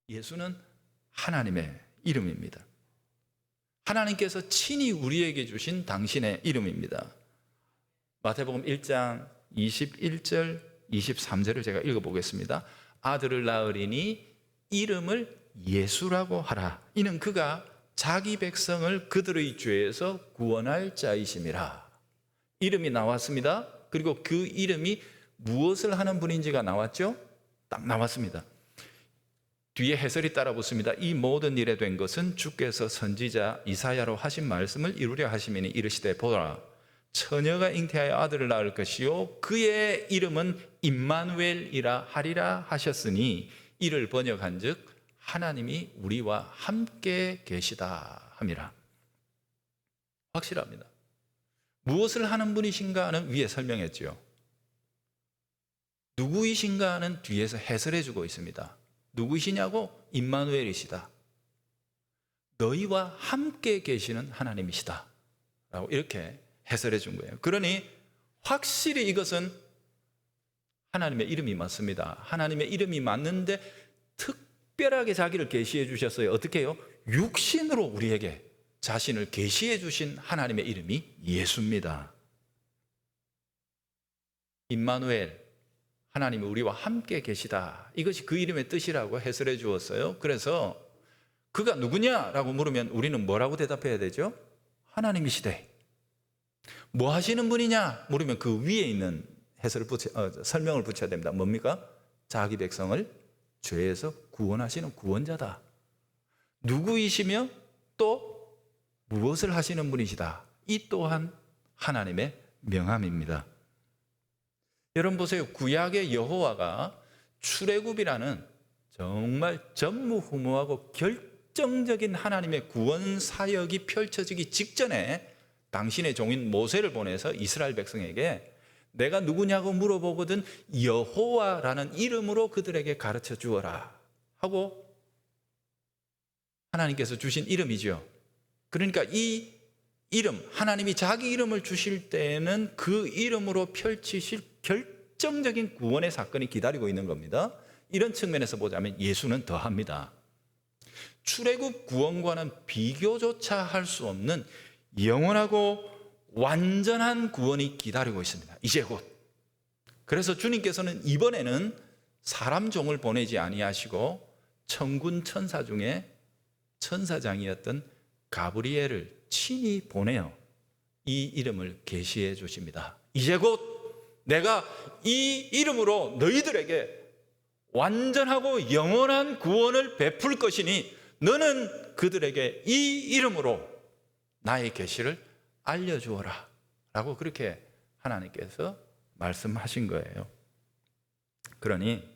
예수는 하나님의 이름입니다. 하나님께서 친히 우리에게 주신 당신의 이름입니다. 마태복음 1장 21절 23절을 제가 읽어보겠습니다. 아들을 낳으리니 이름을 예수라고 하라. 이는 그가 자기 백성을 그들의 죄에서 구원할 자이심이라. 이름이 나왔습니다. 그리고 그 이름이 무엇을 하는 분인지가 나왔죠? 딱 나왔습니다. 뒤에 해설이 따라 붙습니다. 이 모든 일에 된 것은 주께서 선지자 이사야로 하신 말씀을 이루려 하심이니 이르시되 보라 처녀가 잉태하여 아들을 낳을 것이요 그의 이름은 임마누엘이라 하리라 하셨으니 이를 번역한즉 하나님이 우리와 함께 계시다 함이라. 확실합니다. 무엇을 하는 분이신가는 위에 설명했죠. 누구이신가는 뒤에서 해설해 주고 있습니다. 누구이시냐고? 임마누엘이시다. 너희와 함께 계시는 하나님이시다 라고 이렇게 해설해 준 거예요. 그러니 확실히 이것은 하나님의 이름이 맞습니다. 하나님의 이름이 맞는데 특별하게 자기를 계시해 주셨어요. 어떻게 해요? 육신으로 우리에게 자신을 계시해 주신 하나님의 이름이 예수입니다. 임마누엘, 하나님이 우리와 함께 계시다. 이것이 그 이름의 뜻이라고 해설해 주었어요. 그래서 그가 누구냐라고 물으면 우리는 뭐라고 대답해야 되죠? 하나님이시대. 뭐 하시는 분이냐 물으면 그 위에 있는 설명을 붙여야 됩니다. 뭡니까? 자기 백성을 죄에서 구원하시는 구원자다. 누구이시며 또 무엇을 하시는 분이시다. 이 또한 하나님의 명함입니다. 여러분 보세요. 구약의 여호와가 출애굽이라는 정말 전무후무하고 결정적인 하나님의 구원 사역이 펼쳐지기 직전에 당신의 종인 모세를 보내서 이스라엘 백성에게 내가 누구냐고 물어보거든 여호와라는 이름으로 그들에게 가르쳐 주어라 하고 하나님께서 주신 이름이죠. 그러니까 이 이름, 하나님이 자기 이름을 주실 때에는 그 이름으로 펼치실 결정적인 구원의 사건이 기다리고 있는 겁니다. 이런 측면에서 보자면 예수는 더합니다. 출애굽 구원과는 비교조차 할 수 없는 영원하고 완전한 구원이 기다리고 있습니다. 이제 곧. 그래서 주님께서는 이번에는 사람 종을 보내지 아니하시고 천군 천사 중에 천사장이었던 가브리엘을 친히 보내어 이 이름을 계시해 주십니다. 이제 곧 내가 이 이름으로 너희들에게 완전하고 영원한 구원을 베풀 것이니 너는 그들에게 이 이름으로 나의 계시를 알려주어라 라고 그렇게 하나님께서 말씀하신 거예요. 그러니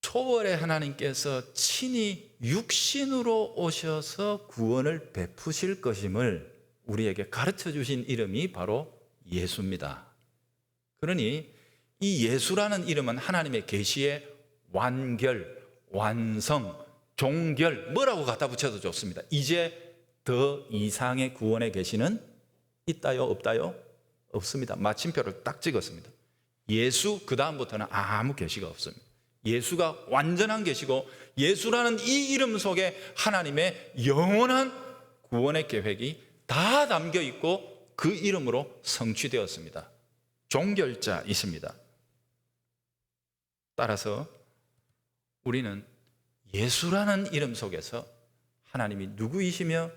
초월의 하나님께서 친히 육신으로 오셔서 구원을 베푸실 것임을 우리에게 가르쳐 주신 이름이 바로 예수입니다. 그러니 이 예수라는 이름은 하나님의 계시의 완결, 완성, 종결 뭐라고 갖다 붙여도 좋습니다. 이제 더 이상의 구원의 계시는 있다요? 없다요? 없습니다. 마침표를 딱 찍었습니다. 예수 그 다음부터는 아무 계시가 없습니다. 예수가 완전한 계시고 예수라는 이 이름 속에 하나님의 영원한 구원의 계획이 다 담겨 있고 그 이름으로 성취되었습니다. 종결자이십니다. 따라서 우리는 예수라는 이름 속에서 하나님이 누구이시며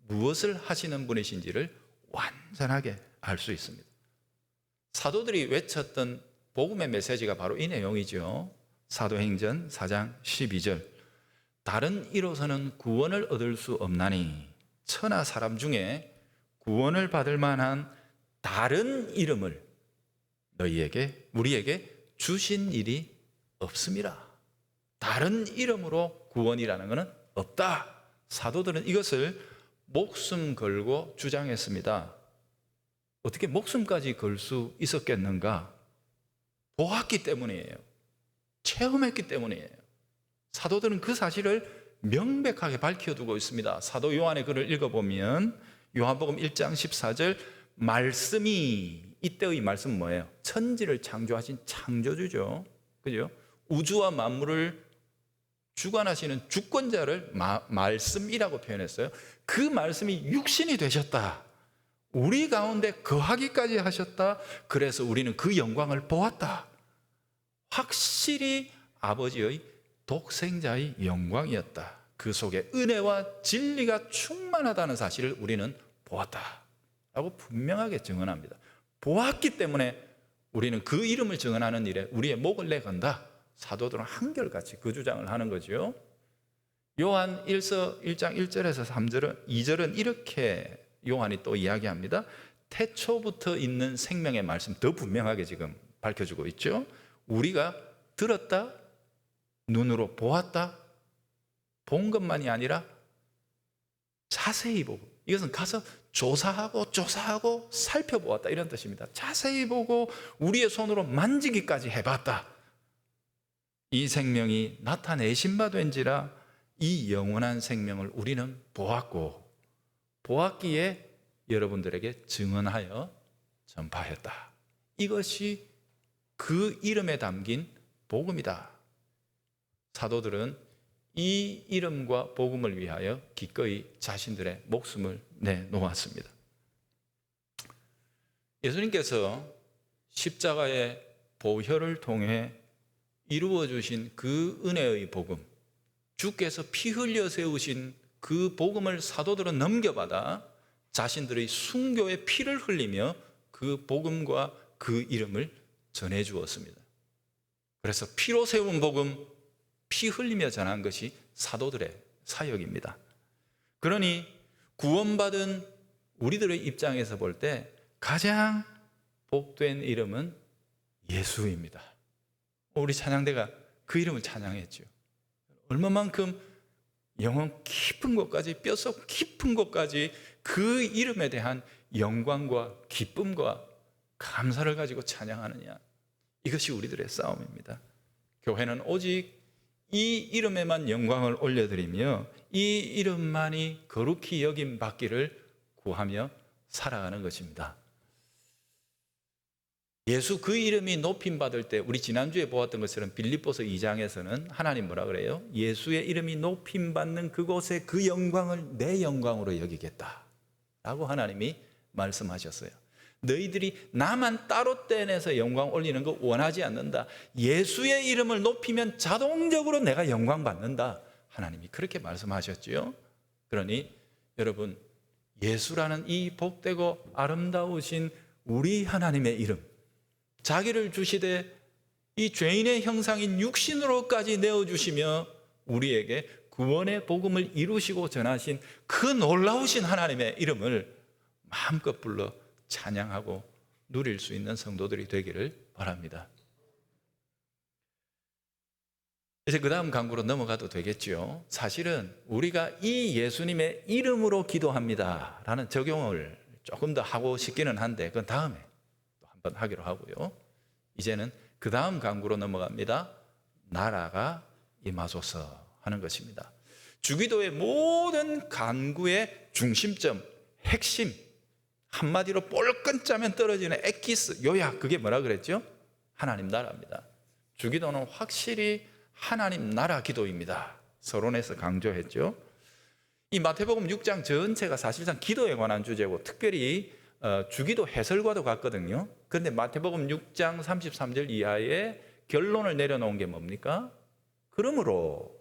무엇을 하시는 분이신지를 완전하게 알 수 있습니다. 사도들이 외쳤던 복음의 메시지가 바로 이 내용이죠. 사도행전 4장 12절 다른 이로서는 구원을 얻을 수 없나니 천하 사람 중에 구원을 받을 만한 다른 이름을 너희에게 우리에게 주신 일이 없음이라. 다른 이름으로 구원이라는 것은 없다. 사도들은 이것을 목숨 걸고 주장했습니다. 어떻게 목숨까지 걸 수 있었겠는가? 보았기 때문이에요. 체험했기 때문이에요. 사도들은 그 사실을 명백하게 밝혀두고 있습니다. 사도 요한의 글을 읽어보면 요한복음 1장 14절 말씀이 이때의 말씀은 뭐예요? 천지를 창조하신 창조주죠. 그죠? 우주와 만물을 주관하시는 주권자를 말씀이라고 표현했어요. 그 말씀이 육신이 되셨다. 우리 가운데 거하기까지 하셨다. 그래서 우리는 그 영광을 보았다. 확실히 아버지의 독생자의 영광이었다. 그 속에 은혜와 진리가 충만하다는 사실을 우리는 보았다 라고 분명하게 증언합니다. 보았기 때문에 우리는 그 이름을 증언하는 일에 우리의 목을 내건다. 사도들은 한결같이 그 주장을 하는 거죠. 요한 1서 1장 1절에서 3절은 2절은 이렇게 요한이 또 이야기합니다. 태초부터 있는 생명의 말씀, 더 분명하게 지금 밝혀주고 있죠. 우리가 들었다, 눈으로 보았다, 본 것만이 아니라 자세히 보고, 이것은 가서 조사하고 살펴보았다 이런 뜻입니다. 자세히 보고 우리의 손으로 만지기까지 해봤다. 이 생명이 나타내신 바 된지라 이 영원한 생명을 우리는 보았고, 보았기에 여러분들에게 증언하여 전파했다. 이것이 그 이름에 담긴 복음이다. 사도들은 이 이름과 복음을 위하여 기꺼이 자신들의 목숨을 내놓았습니다. 예수님께서 십자가의 보혈을 통해 이루어 주신 그 은혜의 복음, 주께서 피 흘려 세우신 그 복음을 사도들은 넘겨받아 자신들의 순교의 피를 흘리며 그 복음과 그 이름을 전해 주었습니다. 그래서 피로 세운 복음, 피 흘리며 전한 것이 사도들의 사역입니다. 그러니 구원받은 우리들의 입장에서 볼 때 가장 복된 이름은 예수입니다. 우리 찬양대가 그 이름을 찬양했죠. 얼마만큼 영혼 깊은 곳까지, 뼛속 깊은 곳까지 그 이름에 대한 영광과 기쁨과 감사를 가지고 찬양하느냐, 이것이 우리들의 싸움입니다. 교회는 오직 이 이름에만 영광을 올려드리며 이 이름만이 거룩히 여김 받기를 구하며 살아가는 것입니다. 예수 그 이름이 높임받을 때, 우리 지난주에 보았던 것처럼 빌립보서 2장에서는 하나님 뭐라 그래요? 예수의 이름이 높임받는 그곳에 그 영광을 내 영광으로 여기겠다 라고 하나님이 말씀하셨어요. 너희들이 나만 따로 떼내서 영광 올리는 거 원하지 않는다. 예수의 이름을 높이면 자동적으로 내가 영광 받는다. 하나님이 그렇게 말씀하셨지요. 그러니 여러분, 예수라는 이 복되고 아름다우신 우리 하나님의 이름, 자기를 주시되 이 죄인의 형상인 육신으로까지 내어주시며 우리에게 구원의 복음을 이루시고 전하신 그 놀라우신 하나님의 이름을 마음껏 불러 찬양하고 누릴 수 있는 성도들이 되기를 바랍니다. 이제 그 다음 강구로 넘어가도 되겠죠. 사실은 우리가 이 예수님의 이름으로 기도합니다 라는 적용을 조금 더 하고 싶기는 한데 그건 다음에 또 한번 하기로 하고요. 이제는 그 다음 강구로 넘어갑니다. 나라가 임하소서 하는 것입니다. 주기도의 모든 간구의 중심점, 핵심, 한마디로 볼끈 짜면 떨어지는 엑기스, 요약, 그게 뭐라 그랬죠? 하나님 나라입니다. 주기도는 확실히 하나님 나라 기도입니다. 서론에서 강조했죠. 이 마태복음 6장 전체가 사실상 기도에 관한 주제고 특별히 주기도 해설과도 같거든요. 그런데 마태복음 6장 33절 이하에 결론을 내려놓은 게 뭡니까? 그러므로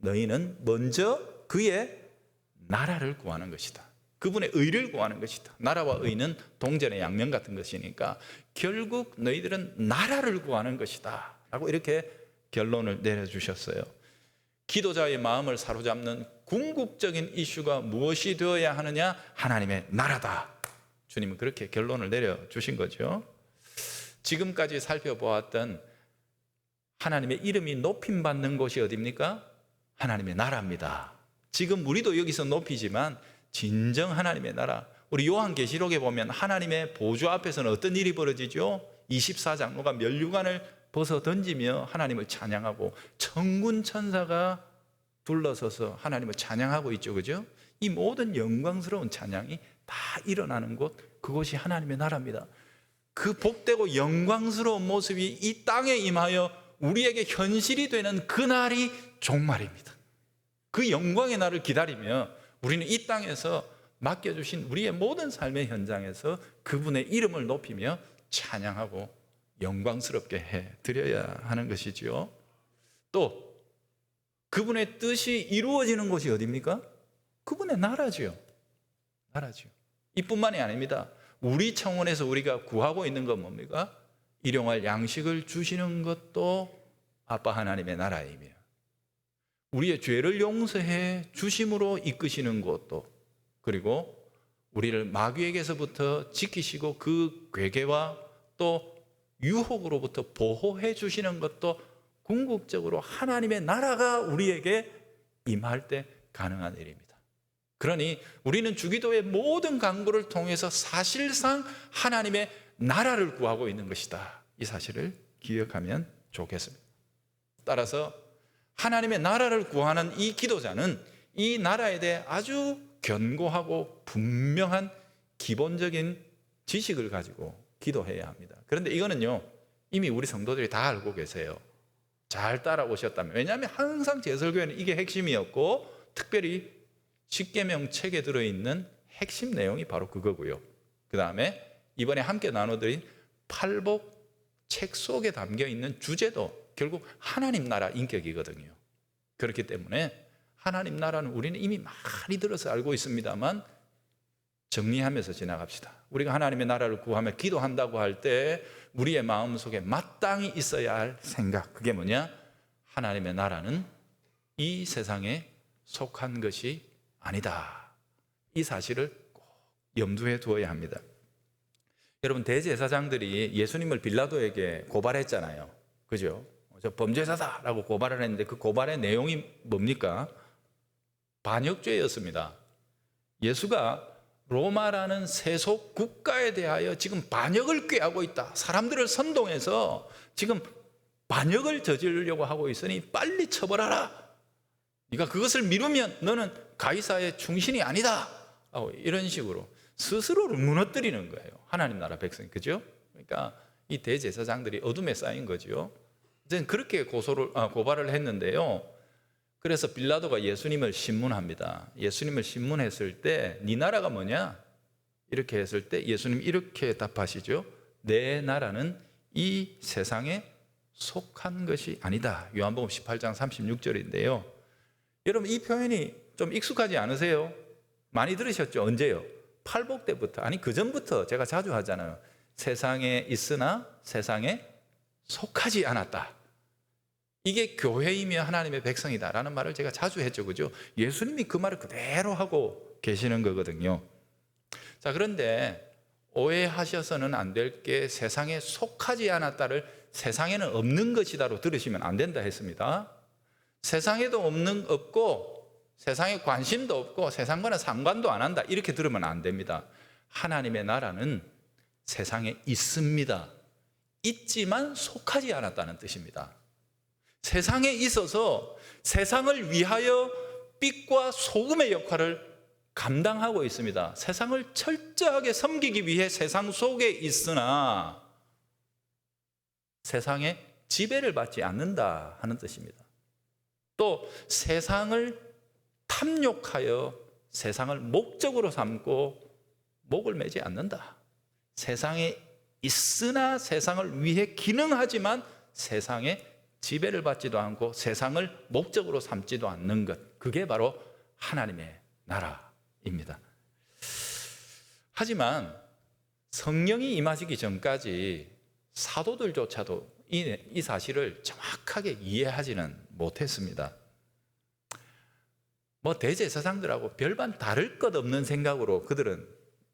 너희는 먼저 그의 나라를 구하는 것이다. 그분의 의를 구하는 것이다. 나라와 의는 동전의 양면 같은 것이니까 결국 너희들은 나라를 구하는 것이다 라고 이렇게 결론을 내려주셨어요. 기도자의 마음을 사로잡는 궁극적인 이슈가 무엇이 되어야 하느냐? 하나님의 나라다. 주님은 그렇게 결론을 내려주신 거죠. 지금까지 살펴보았던 하나님의 이름이 높임받는 곳이 어디입니까? 하나님의 나라입니다. 지금 우리도 여기서 높이지만 진정 하나님의 나라, 우리 요한계시록에 보면 하나님의 보좌 앞에서는 어떤 일이 벌어지죠? 24장로가 면류관을 벗어 던지며 하나님을 찬양하고 천군 천사가 둘러서서 하나님을 찬양하고 있죠. 그죠? 이 모든 영광스러운 찬양이 다 일어나는 곳, 그곳이 하나님의 나라입니다. 그 복되고 영광스러운 모습이 이 땅에 임하여 우리에게 현실이 되는 그날이 종말입니다. 그 영광의 날을 기다리며 우리는 이 땅에서 맡겨주신 우리의 모든 삶의 현장에서 그분의 이름을 높이며 찬양하고 영광스럽게 해드려야 하는 것이지요. 또 그분의 뜻이 이루어지는 곳이 어디입니까? 그분의 나라지요. 나라지요. 이뿐만이 아닙니다. 우리 차원에서 우리가 구하고 있는 건 뭡니까? 일용할 양식을 주시는 것도 아빠 하나님의 나라이며, 우리의 죄를 용서해 주심으로 이끄시는 것도, 그리고 우리를 마귀에게서부터 지키시고 그 괴계와 또 유혹으로부터 보호해 주시는 것도 궁극적으로 하나님의 나라가 우리에게 임할 때 가능한 일입니다. 그러니 우리는 주기도의 모든 강구를 통해서 사실상 하나님의 나라를 구하고 있는 것이다. 이 사실을 기억하면 좋겠습니다. 따라서 하나님의 나라를 구하는 이 기도자는 이 나라에 대해 아주 견고하고 분명한 기본적인 지식을 가지고 기도해야 합니다. 그런데 이거는요, 이미 우리 성도들이 다 알고 계세요. 잘 따라오셨다면. 왜냐하면 항상 제설교회는 이게 핵심이었고, 특별히 십계명 책에 들어있는 핵심 내용이 바로 그거고요. 그 다음에 이번에 함께 나눠드린 팔복 책 속에 담겨있는 주제도 결국 하나님 나라 인격이거든요. 그렇기 때문에 하나님 나라는 우리는 이미 많이 들어서 알고 있습니다만 정리하면서 지나갑시다. 우리가 하나님의 나라를 구하며 기도한다고 할 때 우리의 마음속에 마땅히 있어야 할 생각, 그게 뭐냐? 하나님의 나라는 이 세상에 속한 것이 아니다. 이 사실을 꼭 염두에 두어야 합니다. 여러분, 대제사장들이 예수님을 빌라도에게 고발했잖아요. 그죠? 저 범죄자다라고 고발을 했는데 그 고발의 내용이 뭡니까? 반역죄였습니다. 예수가 로마라는 세속 국가에 대하여 지금 반역을 꾀하고 있다. 사람들을 선동해서 지금 반역을 저지르려고 하고 있으니 빨리 처벌하라. 네가 그것을 미루면 너는 가이사의 충신이 아니다. 이런 식으로 스스로를 무너뜨리는 거예요. 하나님 나라 백성, 그죠? 그러니까 이 대제사장들이 어둠에 쌓인 거죠. 이제 그렇게 고발을 했는데요. 그래서 빌라도가 예수님을 신문합니다. 예수님을 신문했을 때 네 나라가 뭐냐? 이렇게 했을 때 예수님 이렇게 답하시죠. 내 나라는 이 세상에 속한 것이 아니다. 요한복음 18장 36절인데요. 여러분, 이 표현이 좀 익숙하지 않으세요? 많이 들으셨죠? 언제요? 팔복 때부터, 아니 그 전부터 제가 자주 하잖아요. 세상에 있으나 세상에 속하지 않았다. 이게 교회이며 하나님의 백성이다라는 말을 제가 자주 했죠. 그죠? 예수님이 그 말을 그대로 하고 계시는 거거든요. 자, 그런데 오해하셔서는 안 될 게 세상에 속하지 않았다를 세상에는 없는 것이다로 들으시면 안 된다 했습니다. 세상에도 없고 세상에 관심도 없고 세상과는 상관도 안 한다 이렇게 들으면 안 됩니다. 하나님의 나라는 세상에 있습니다. 있지만 속하지 않았다는 뜻입니다. 세상에 있어서 세상을 위하여 빛과 소금의 역할을 감당하고 있습니다. 세상을 철저하게 섬기기 위해 세상 속에 있으나 세상에 지배를 받지 않는다 하는 뜻입니다. 또 세상을 탐욕하여 세상을 목적으로 삼고 목을 매지 않는다. 세상에 있으나 세상을 위해 기능하지만 세상에 지배를 받지도 않고 세상을 목적으로 삼지도 않는 것, 그게 바로 하나님의 나라입니다. 하지만 성령이 임하시기 전까지 사도들조차도 이 사실을 정확하게 이해하지는 못했습니다. 대제사장들하고 별반 다를 것 없는 생각으로 그들은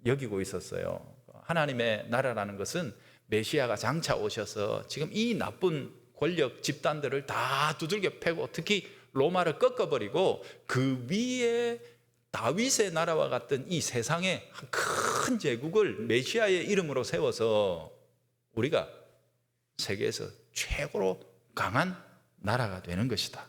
여기고 있었어요. 하나님의 나라라는 것은 메시아가 장차 오셔서 지금 이 나쁜 권력 집단들을 다 두들겨 패고 특히 로마를 꺾어버리고 그 위에 다윗의 나라와 같은 이 세상의 큰 제국을 메시아의 이름으로 세워서 우리가 세계에서 최고로 강한 나라가 되는 것이다.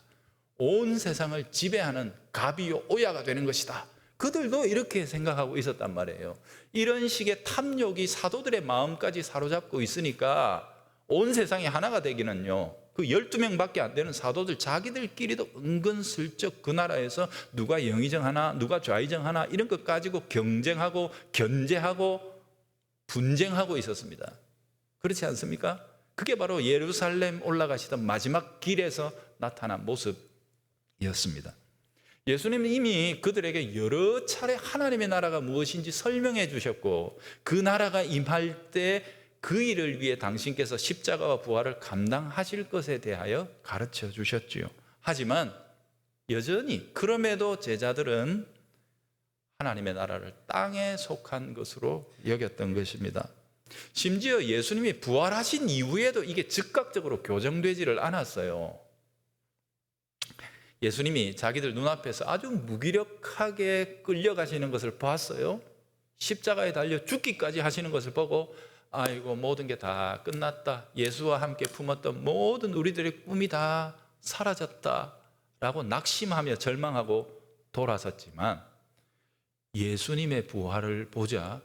온 세상을 지배하는 가비요 오야가 되는 것이다. 그들도 이렇게 생각하고 있었단 말이에요. 이런 식의 탐욕이 사도들의 마음까지 사로잡고 있으니까 온 세상이 하나가 되기는요, 그 12명밖에 안 되는 사도들 자기들끼리도 은근슬쩍 그 나라에서 누가 영의정하나 누가 좌의정하나 이런 것 가지고 경쟁하고 견제하고 분쟁하고 있었습니다. 그렇지 않습니까? 그게 바로 예루살렘 올라가시던 마지막 길에서 나타난 모습이었습니다. 예수님은 이미 그들에게 여러 차례 하나님의 나라가 무엇인지 설명해 주셨고 그 나라가 임할 때 그 일을 위해 당신께서 십자가와 부활을 감당하실 것에 대하여 가르쳐 주셨지요. 하지만 여전히 그럼에도 제자들은 하나님의 나라를 땅에 속한 것으로 여겼던 것입니다. 심지어 예수님이 부활하신 이후에도 이게 즉각적으로 교정되지를 않았어요. 예수님이 자기들 눈앞에서 아주 무기력하게 끌려가시는 것을 봤어요. 십자가에 달려 죽기까지 하시는 것을 보고 아이고 모든 게 다 끝났다. 예수와 함께 품었던 모든 우리들의 꿈이 다 사라졌다라고 낙심하며 절망하고 돌아섰지만 예수님의 부활을 보자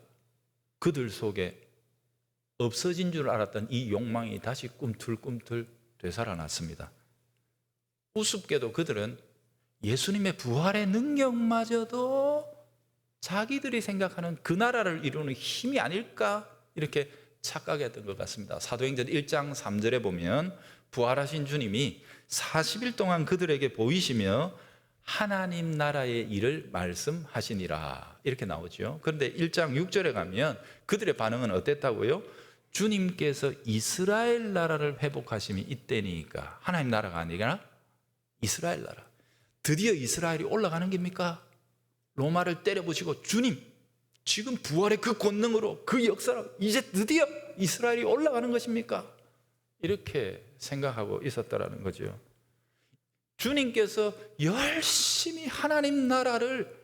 그들 속에 없어진 줄 알았던 이 욕망이 다시 꿈틀꿈틀 되살아났습니다. 우습게도 그들은 예수님의 부활의 능력마저도 자기들이 생각하는 그 나라를 이루는 힘이 아닐까 이렇게 착각했던 것 같습니다. 사도행전 1장 3절에 보면 부활하신 주님이 40일 동안 그들에게 보이시며 하나님 나라의 일을 말씀하시니라 이렇게 나오죠. 그런데 1장 6절에 가면 그들의 반응은 어땠다고요? 주님께서 이스라엘 나라를 회복하심이 이때니까 하나님 나라가 아니라 이스라엘 나라. 드디어 이스라엘이 올라가는 겁니까? 로마를 때려부시고 주님 지금 부활의 그 권능으로 그 역사로 이제 드디어 이스라엘이 올라가는 것입니까? 이렇게 생각하고 있었다라는 거죠. 주님께서 열심히 하나님 나라를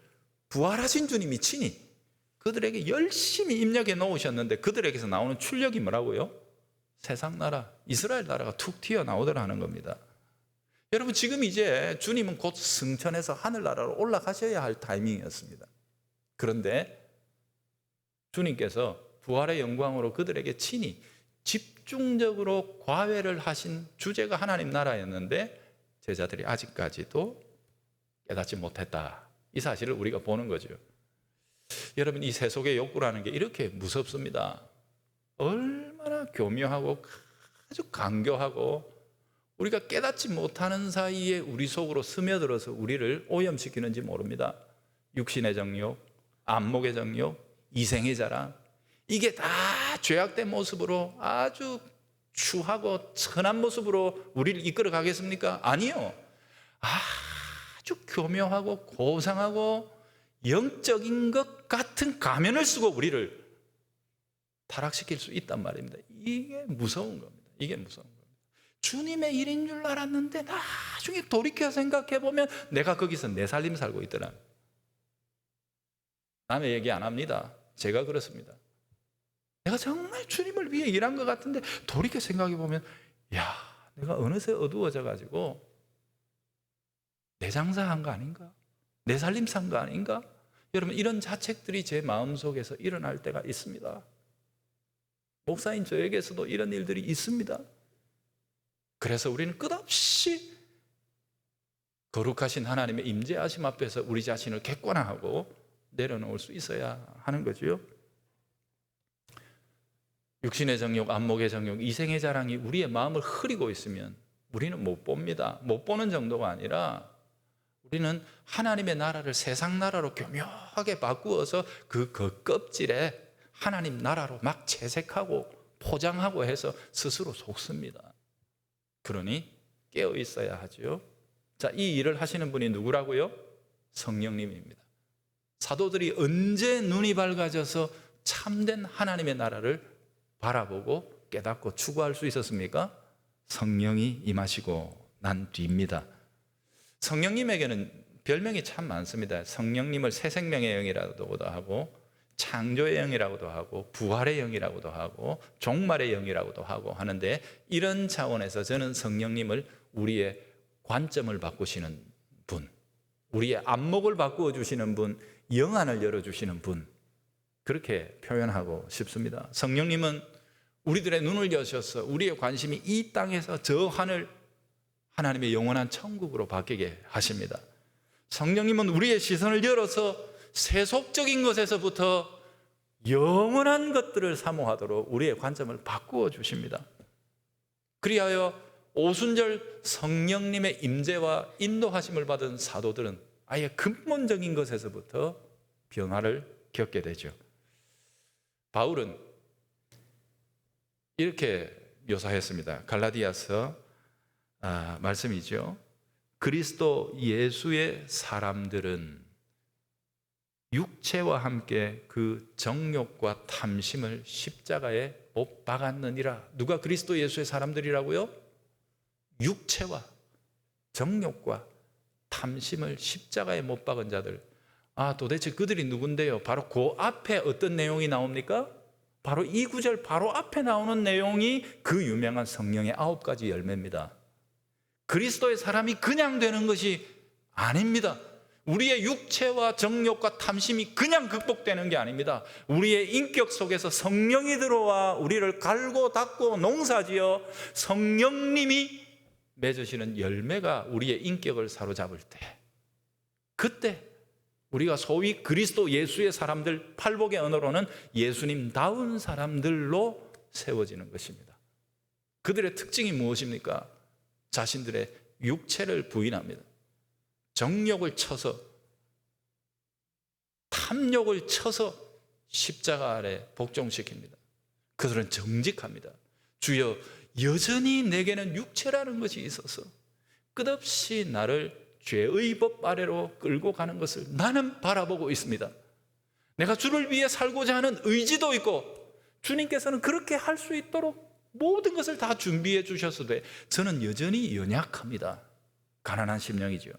부활하신 주님이 친히 그들에게 열심히 입력해 놓으셨는데 그들에게서 나오는 출력이 뭐라고요? 세상 나라, 이스라엘 나라가 툭 튀어나오더라는 겁니다. 여러분 지금 이제 주님은 곧 승천해서 하늘나라로 올라가셔야 할 타이밍이었습니다. 그런데 주님께서 부활의 영광으로 그들에게 친히 집중적으로 과외를 하신 주제가 하나님 나라였는데 제자들이 아직까지도 깨닫지 못했다. 이 사실을 우리가 보는 거죠. 여러분 이 세속의 욕구라는 게 이렇게 무섭습니다. 얼마나 교묘하고 아주 간교하고 우리가 깨닫지 못하는 사이에 우리 속으로 스며들어서 우리를 오염시키는지 모릅니다. 육신의 정욕, 안목의 정욕, 이생의 자랑 이게 다 죄악된 모습으로 아주 추하고 천한 모습으로 우리를 이끌어 가겠습니까? 아니요. 아주 교묘하고 고상하고 영적인 것 같은 가면을 쓰고 우리를 타락시킬 수 있단 말입니다. 이게 무서운 겁니다. 이게 무서운 겁니다. 주님의 일인 줄 알았는데 나중에 돌이켜 생각해 보면 내가 거기서 내 삶 살고 있더라. 남의 얘기 안 합니다. 제가 그렇습니다. 내가 정말 주님을 위해 일한 것 같은데 돌이켜 생각해 보면 야, 내가 어느새 어두워져 가지고 내 장사한 거 아닌가? 내 살림 산 거 아닌가? 여러분 이런 자책들이 제 마음속에서 일어날 때가 있습니다. 목사인 저에게서도 이런 일들이 있습니다. 그래서 우리는 끝없이 거룩하신 하나님의 임재하심 앞에서 우리 자신을 객관화하고 내려놓을 수 있어야 하는 거죠. 육신의 정욕, 안목의 정욕, 이생의 자랑이 우리의 마음을 흐리고 있으면 우리는 못 봅니다. 못 보는 정도가 아니라 우리는 하나님의 나라를 세상 나라로 교묘하게 바꾸어서 그 껍질에 하나님 나라로 막 채색하고 포장하고 해서 스스로 속습니다. 그러니 깨어 있어야 하죠. 자, 이 일을 하시는 분이 누구라고요? 성령님입니다. 사도들이 언제 눈이 밝아져서 참된 하나님의 나라를 바라보고 깨닫고 추구할 수 있었습니까? 성령이 임하시고 난 뒤입니다. 성령님에게는 별명이 참 많습니다. 성령님을 새 생명의 영이라고도 하고 창조의 영이라고도 하고 부활의 영이라고도 하고 종말의 영이라고도 하고 하는데 이런 차원에서 저는 성령님을 우리의 관점을 바꾸시는 분, 우리의 안목을 바꾸어 주시는 분, 영안을 열어주시는 분 그렇게 표현하고 싶습니다. 성령님은 우리들의 눈을 여셔서 우리의 관심이 이 땅에서 저 하늘 하나님의 영원한 천국으로 바뀌게 하십니다. 성령님은 우리의 시선을 열어서 세속적인 것에서부터 영원한 것들을 사모하도록 우리의 관점을 바꾸어 주십니다. 그리하여 오순절 성령님의 임재와 인도하심을 받은 사도들은 아예 근본적인 것에서부터 변화를 겪게 되죠. 바울은 이렇게 묘사했습니다. 갈라디아서 말씀이죠. 그리스도 예수의 사람들은 육체와 함께 그 정욕과 탐심을 십자가에 못 박았느니라. 누가 그리스도 예수의 사람들이라고요? 육체와 정욕과 탐심을 십자가에 못 박은 자들. 도대체 그들이 누군데요? 바로 그 앞에 어떤 내용이 나옵니까? 바로 이 구절 바로 앞에 나오는 내용이 그 유명한 성령의 9가지 열매입니다. 그리스도의 사람이 그냥 되는 것이 아닙니다. 우리의 육체와 정욕과 탐심이 그냥 극복되는 게 아닙니다. 우리의 인격 속에서 성령이 들어와 우리를 갈고 닦고 농사지어 성령님이 맺으시는 열매가 우리의 인격을 사로잡을 때, 그때 우리가 소위 그리스도 예수의 사람들, 팔복의 언어로는 예수님다운 사람들로 세워지는 것입니다. 그들의 특징이 무엇입니까? 자신들의 육체를 부인합니다. 정욕을 쳐서, 탐욕을 쳐서 십자가 아래 복종시킵니다. 그들은 정직합니다. 주여, 여전히 내게는 육체라는 것이 있어서 끝없이 나를 죄의 법 아래로 끌고 가는 것을 나는 바라보고 있습니다. 내가 주를 위해 살고자 하는 의지도 있고 주님께서는 그렇게 할 수 있도록 모든 것을 다 준비해 주셨어도 저는 여전히 연약합니다. 가난한 심령이죠.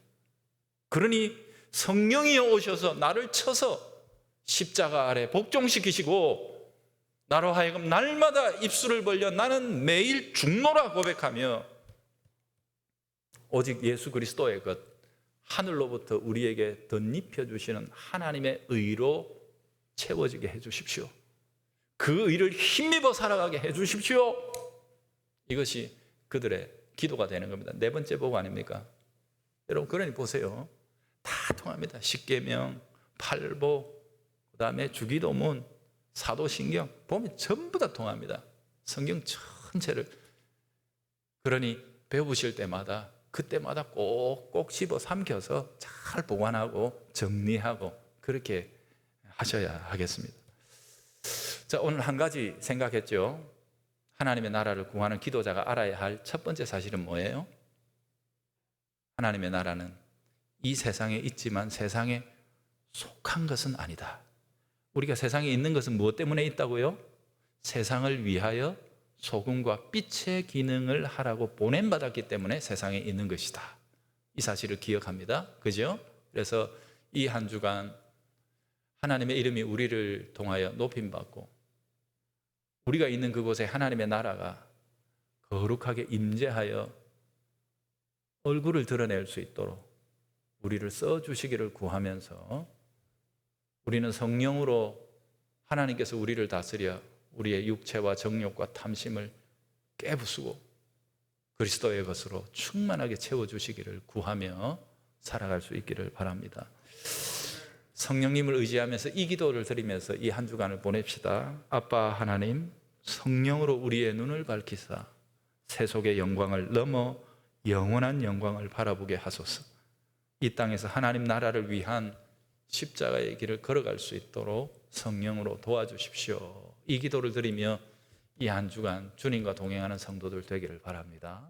그러니 성령이 오셔서 나를 쳐서 십자가 아래 복종시키시고 나로 하여금 날마다 입술을 벌려 나는 매일 죽노라 고백하며 오직 예수 그리스도의 것, 하늘로부터 우리에게 덧입혀 주시는 하나님의 의로 채워지게 해 주십시오. 그 의를 힘입어 살아가게 해 주십시오. 이것이 그들의 기도가 되는 겁니다. 네 번째 복 아닙니까? 여러분, 그러니 보세요. 다 통합니다. 십계명, 팔복, 그 다음에 주기도문, 사도신경 보면 전부 다 통합니다. 성경 전체를. 그러니 배우실 때마다 그때마다 꼭꼭 집어 삼켜서 잘 보관하고 정리하고 그렇게 하셔야 하겠습니다. 자, 오늘 한 가지 생각했죠. 하나님의 나라를 구하는 기도자가 알아야 할 첫 번째 사실은 뭐예요? 하나님의 나라는 이 세상에 있지만 세상에 속한 것은 아니다. 우리가 세상에 있는 것은 무엇 때문에 있다고요? 세상을 위하여 소금과 빛의 기능을 하라고 보냄받았기 때문에 세상에 있는 것이다. 이 사실을 기억합니다. 그죠? 그래서 이 한 주간 하나님의 이름이 우리를 통하여 높임받고 우리가 있는 그곳에 하나님의 나라가 거룩하게 임재하여 얼굴을 드러낼 수 있도록 우리를 써주시기를 구하면서 우리는 성령으로 하나님께서 우리를 다스려 우리의 육체와 정욕과 탐심을 깨부수고 그리스도의 것으로 충만하게 채워주시기를 구하며 살아갈 수 있기를 바랍니다. 성령님을 의지하면서 이 기도를 드리면서 이 한 주간을 보냅시다. 아빠 하나님, 성령으로 우리의 눈을 밝히사 세속의 영광을 넘어 영원한 영광을 바라보게 하소서. 이 땅에서 하나님 나라를 위한 십자가의 길을 걸어갈 수 있도록 성령으로 도와주십시오. 이 기도를 드리며 이 한 주간 주님과 동행하는 성도들 되기를 바랍니다.